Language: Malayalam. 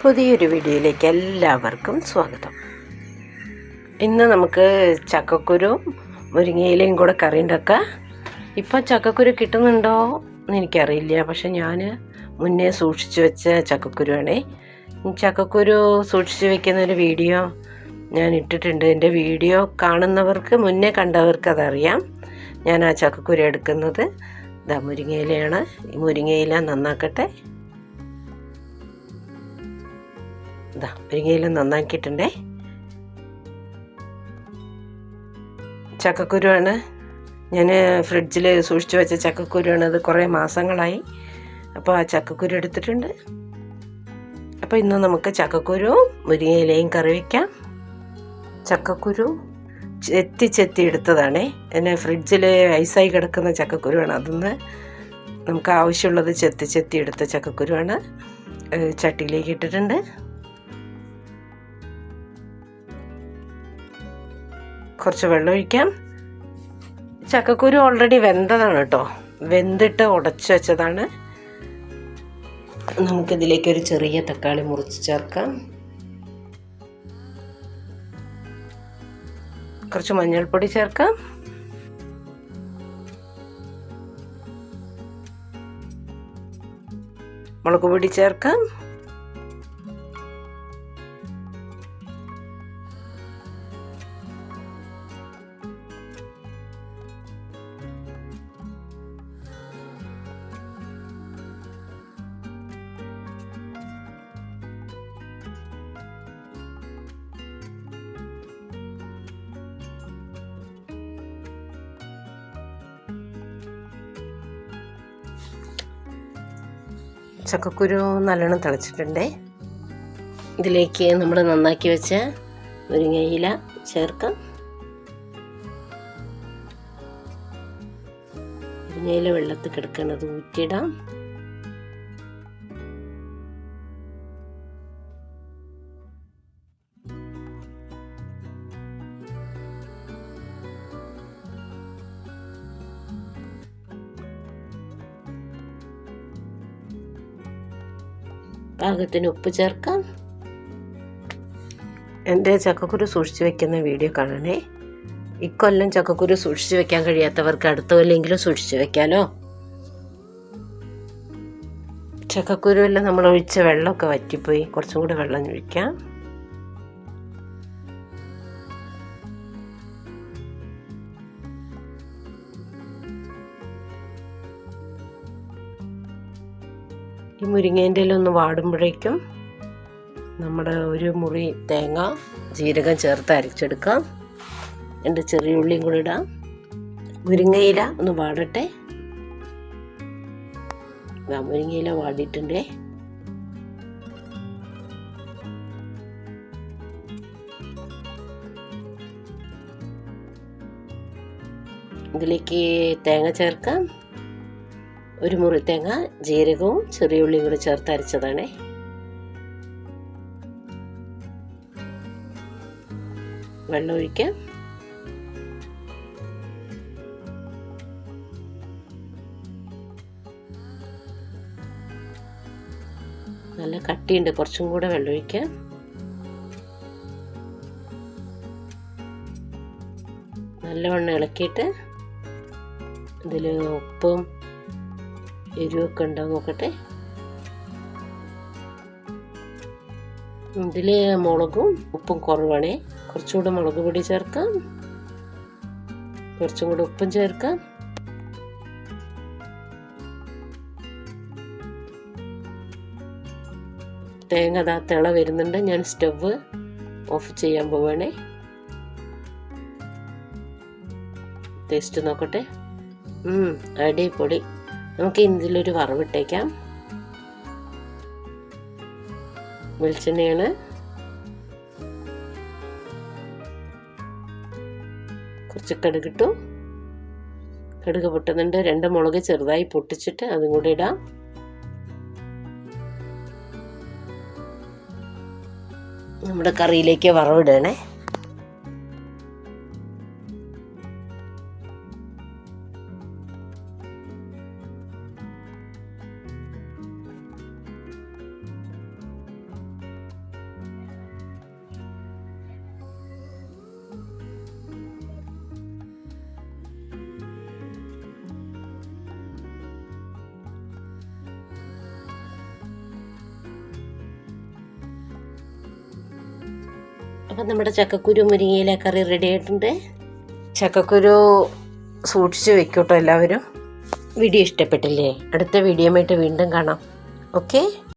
പുതിയൊരു വീഡിയോയിലേക്ക് എല്ലാവർക്കും സ്വാഗതം. ഇന്ന് നമുക്ക് ചക്കക്കുരും മുരിങ്ങയിലയും കൂടെ കറി ഉണ്ടാക്കാം. ഇപ്പം ചക്കക്കുരു കിട്ടുന്നുണ്ടോ എന്ന് എനിക്കറിയില്ല, പക്ഷെ ഞാൻ മുന്നേ സൂക്ഷിച്ചു വെച്ച ചക്കക്കുരുവാണേ. ചക്കക്കുരു സൂക്ഷിച്ചു വെക്കുന്നൊരു വീഡിയോ ഞാൻ ഇട്ടിട്ടുണ്ട്. എൻ്റെ വീഡിയോ കാണുന്നവർക്ക്, മുന്നേ കണ്ടവർക്ക് അതറിയാം. ഞാൻ ആ ചക്കക്കുരു എടുക്കുന്നത് മുരിങ്ങയിലയാണ്. ഈ മുരിങ്ങയില നന്നാക്കട്ടെ. മുരിങ്ങയില നന്നാക്കിയിട്ടുണ്ടേ. ചക്കക്കുരുവാണ്, ഞാൻ ഫ്രിഡ്ജിൽ സൂക്ഷിച്ചു വെച്ച ചക്കക്കുരുവാണ്. അത് കുറേ മാസങ്ങളായി. അപ്പോൾ ആ ചക്കക്കുരു എടുത്തിട്ടുണ്ട്. അപ്പോൾ ഇന്ന് നമുക്ക് ചക്കക്കുരുവും മുരിങ്ങയിലയും കറി വയ്ക്കാം. ചക്കക്കുരു ചെത്തി എടുത്തതാണേ. എന്നെ ഫ്രിഡ്ജിൽ ഐസായി കിടക്കുന്ന ചക്കക്കുരുവാണ്. അതൊന്ന് നമുക്ക് ആവശ്യമുള്ളത് ചെത്തി എടുത്ത ചക്കക്കുരുവാണ്. ചട്ടിയിലേക്ക് ഇട്ടിട്ടുണ്ട്. കുറച്ച് വെള്ളം ഒഴിക്കാം. ചക്കക്കുരു ഓൾറെഡി വെന്തതാണ് കേട്ടോ, വെന്തിട്ട് ഉടച്ചു വെച്ചതാണ്. നമുക്കിതിലേക്ക് ഒരു ചെറിയ തക്കാളി മുറിച്ച് ചേർക്കാം. കുറച്ച് മഞ്ഞൾപ്പൊടി ചേർക്കാം. മുളക് പൊടി ചേർക്കാം. ചക്കക്കുരു നല്ലോണം തിളച്ചിട്ടുണ്ടേ. ഇതിലേക്ക് നമ്മൾ നന്നാക്കി വെച്ച മുരിങ്ങയില ചേർക്കാം. മുരിങ്ങയില വെള്ളത്തിൽ കിടക്കുന്നത് ഊറ്റിയിടാം. പാകത്തിന് ഉപ്പ് ചേർക്കാം. എൻ്റെ ചക്കക്കുരു സൂക്ഷിച്ചു വെക്കുന്ന വീഡിയോ കാണണേ. ഇക്കൊല്ലം ചക്കക്കുരു സൂക്ഷിച്ചു വെക്കാൻ കഴിയാത്തവർക്ക് അടുത്ത കൊല്ലെങ്കിലും സൂക്ഷിച്ചു വെക്കാലോ. ചക്കക്കുരു എല്ലാം നമ്മൾ ഒഴിച്ച വെള്ളമൊക്കെ വറ്റിപ്പോയി. കുറച്ചും കൂടെ വെള്ളം ഒഴിക്കാം. ഈ മുരിങ്ങേൻ്റെ ഇല ഒന്ന് വാടുമ്പോഴേക്കും നമ്മുടെ ഒരു മുറി തേങ്ങ ജീരകം ചേർത്ത് അരച്ചെടുക്കാം. രണ്ട് ചെറിയ ഉള്ളിയും കൂടി ഇടാം. മുരിങ്ങയില ഒന്ന് വാടട്ടെ. മുരിങ്ങയില വാടിയിട്ടുണ്ടേ. ഇതിലേക്ക് തേങ്ങ ചേർക്കാം. ഒരു മുറി തേങ്ങ ജീരകവും ചെറിയ ഉള്ളിയും കൂടി ചേർത്ത് അരച്ചതാണേ. വെള്ളം ഒഴിക്കാം. നല്ല കട്ടിയുണ്ട്, കുറച്ചും കൂടെ വെള്ളം ഒഴിക്കാം. നല്ലവണ്ണം ഇളക്കിയിട്ട് ഇതിൽ ഉപ്പും എരിവൊക്കെ ഉണ്ടാവും നോക്കട്ടെ. ഇതിൽ മുളകും ഉപ്പും കുറവാണേ. കുറച്ചുകൂടെ മുളക് പൊടി ചേർക്കാം. കുറച്ചും കൂടെ ഉപ്പും ചേർക്കാം. തേങ്ങ തിള വരുന്നുണ്ട്. ഞാൻ സ്റ്റവ് ഓഫ് ചെയ്യാൻ പോവാണേ. ടേസ്റ്റ് നോക്കട്ടെ. അടിപൊളി. നമുക്ക് ഇതിലൊരു വറവിട്ടേക്കാം. വെളിച്ചെണ്ണയാണ്. കുറച്ച് കടുകിട്ടു. കടുക് പൊട്ടുന്നുണ്ട്. 2 മുളക് ചെറുതായി പൊട്ടിച്ചിട്ട് അതും കൂടെ ഇടാം. നമ്മുടെ കറിയിലേക്ക് വറവിടണേ. അപ്പം നമ്മുടെ ചക്കക്കുരു മുരിങ്ങയില കറി റെഡി ആയിട്ടുണ്ട്. ചക്കക്കുരു സൂക്ഷിച്ച് വെക്കൂട്ടോ എല്ലാവരും. വീഡിയോ ഇഷ്ടപ്പെട്ടില്ലേ? അടുത്ത വീഡിയോയുമായിട്ട് വീണ്ടും കാണാം. ഓക്കെ.